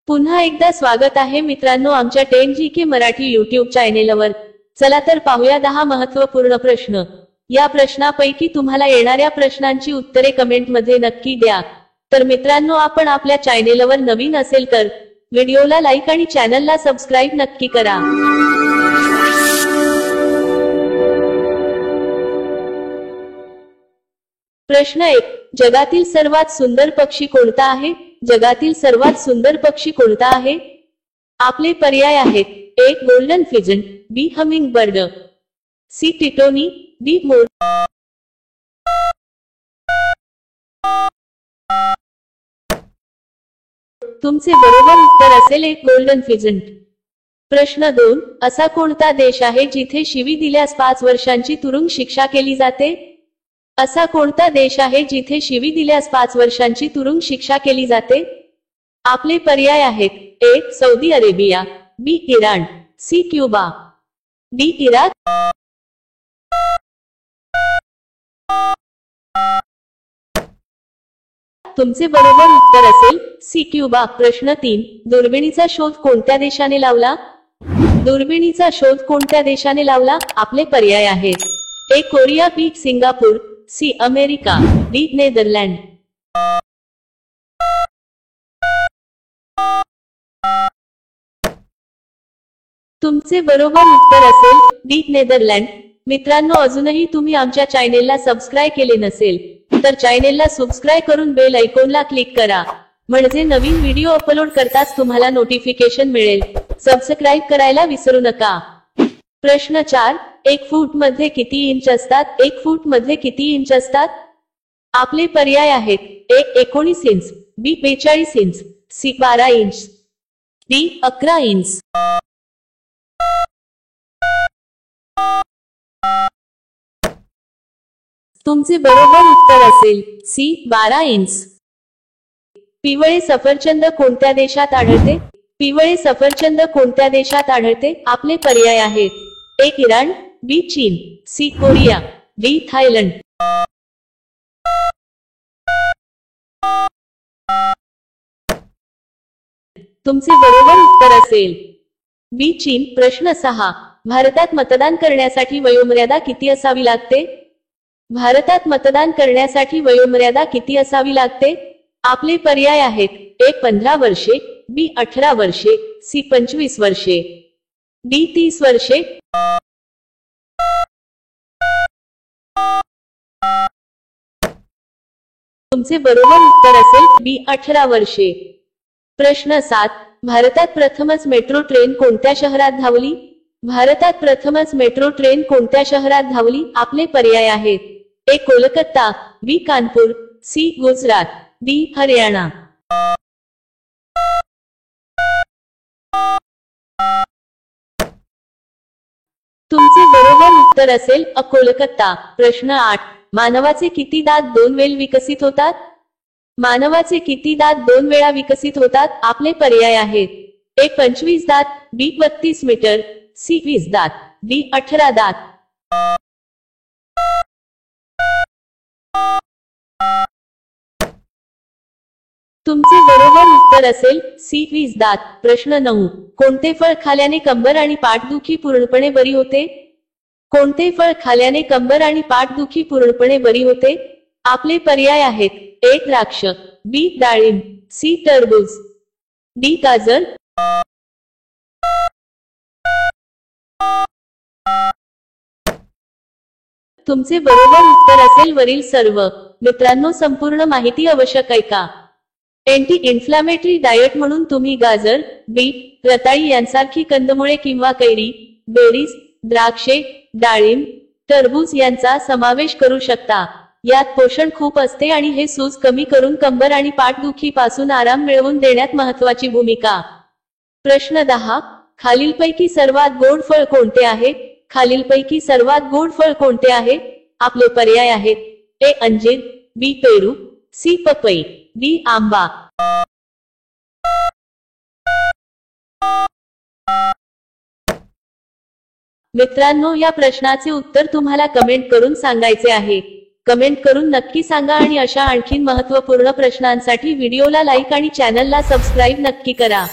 पुन्हा एकदा स्वागत आहे मित्रांनो आमच्या 10GK मराठी YouTube चॅनेलवर। चला तर पाहूया 10 महत्त्वपूर्ण प्रश्न। या प्रश्नापैकी तुम्हाला येणाऱ्या प्रश्नांची उत्तरे कमेंट मध्ये नक्की द्या। तर मित्रांनो आपण आपल्या चॅनेलवर नवीन असेल तर व्हिडिओला लाईक आणि चॅनलला सबस्क्राइब नक्की करा। प्रश्न 1, जगातील सर्वात सुंदर पक्षी कोणता आहे? जगातील सर्वात सुंदर पक्षी कोणता आहे? आपले पर्याय आहेत: ए गोल्डन फिजन, बी हमिंग बर्ड, सी टिटोनी, डी मोर। तुमचे बरोबर उत्तर असेल एक गोल्डन फिजन। प्रश्न 2, असा कोणता देश आहे जिथे शिवी दिल्यास 5 वर्षांची तुरुंग शिक्षा केली जाते? असा कोणता देश आहे जिथे शिवी दिल्यास 5 वर्षांची तुरुंग शिक्षा केली जाते? आपले पर्याय आहेत: A Saudi Arabia, B Iran, C Cuba, D Iraq. तुमचे बरोबर उत्तर असेल सी क्युबा। प्रश्न 3, दुर्बिणीचा शोध कोणत्या देशाने लावला? दुर्बिणीचा शोध कोणत्या देशाने लावला? आपले पर्याय आहेत: A Korea, B Singapore, C America, D Netherland. तुमचे बरोबर उत्तर असेल डी नेदरलँड। मित्रांनो अजूनही तुम्ही आमच्या चॅनेलला सबस्क्राइब केले नसेल तर चॅनेलला सबस्क्राइब करून बेल आयकॉनला क्लिक करा, म्हणजे नवीन व्हिडिओ अपलोड करताच तुम्हाला नोटिफिकेशन मिळेल। सबस्क्राइब करायला विसरू नका। प्रश्न 4, 1 फूट मध्ये किती इंच असतात? 1 फूट मध्ये किती इंच असतात? आपले पर्याय आहेत: A 19 inch, B 42 inch, C 12 inch, D 11 inch. तुमचे बरोबर उत्तर असेल सी 12 इंच। पिवळे सफरचंद कोणत्या देशात आढळते? पिवळे सफरचंद कोणत्या देशात आढळते? आपले पर्याय आहेत: ए इराण, बी चीन, सी कोरिया, डी थायलंड। तुमचे बरोबर उत्तर असेल बी चीन। प्रश्न 6, भारतात मतदान करण्यासाठी वयोमर्यादा किती असावी लागते? भारतात मतदान करण्यासाठी वयोमर्यादा किती असावी लागते? आपले पर्याय आहेत: ए 15 वर्षे, बी 18 वर्षे, सी 25 वर्षे, डी 30 वर्षे। तुमचे बरोबर उत्तर असेल बी 18 वर्षे। प्रश्न 7, भारतात प्रथमच मेट्रो ट्रेन कोणत्या शहरात धावली? भारतात प्रथमच मेट्रो ट्रेन कोणत्या शहरात धावली? आपले पर्याय आहेत: ए कोलकाता, बी कानपूर, सी गुजरात, डी हरियाणा। तुमचे बरोबर उत्तर असेल अ कोलकाता। प्रश्न 8, मानवाचे किती दात 2 वेळ विकसित होतात? मानवाचे किती दात 2 वेळा विकसित होतात? आपले पर्याय आहेत: ए 25 दात, बी 32 मीटर, सी 20 दात, डी 18 दात। तुमचे बरोबर उत्तर असेल सी 20 दात। प्रश्न 9, कोणते फळ खाल्याने कंबर आणि पाठदुखी पूर्णपणे बरी होते? कोणते फळ खाल्याने कंबर आणि पाठदुखी पूर्णपणे बरी होते? आपले पर्याय आहेत: ए द्राक्ष, बी डाळिंब, सी टरबूज, डी गाजर। तुमचे बरोबर उत्तर असेल वरील सर्व। मित्रांनो संपूर्ण माहिती आवश्यक ऐका। एंटी इन्फ्लामेटरी डाएट म्हणून तुम्ही गाजर, बीट, रताळी यांसारखी कंदमुळे किंवा कैरी, बेरीज, द्राक्षे, डाळिंब, टरबूज यांचा समावेश करू शकता। यात पोषण खूप असते आणि हे सूज कमी करून कंबर आणि पाठदुखी पासून आराम मिळवून देण्यात महत्त्वाची भूमिका। प्रश्न 10, खालीलपैकी सर्वात गोड फळ कोणते आहे? खालीलपैकी सर्वात गोड फळ कोणते आहे? आपले पर्याय आहेत: ए अंजीर, बी पेरू, सी पपई, डी आंबा। मित्रांनो या प्रश्नाचे उत्तर तुम्हाला कमेंट करून सांगायचे आहे। कमेंट करून नक्की सांगा आणि अशा आणखीन महत्त्वपूर्ण प्रश्नांसाठी व्हिडिओला लाईक आणि चॅनलला सबस्क्राईब नक्की करा।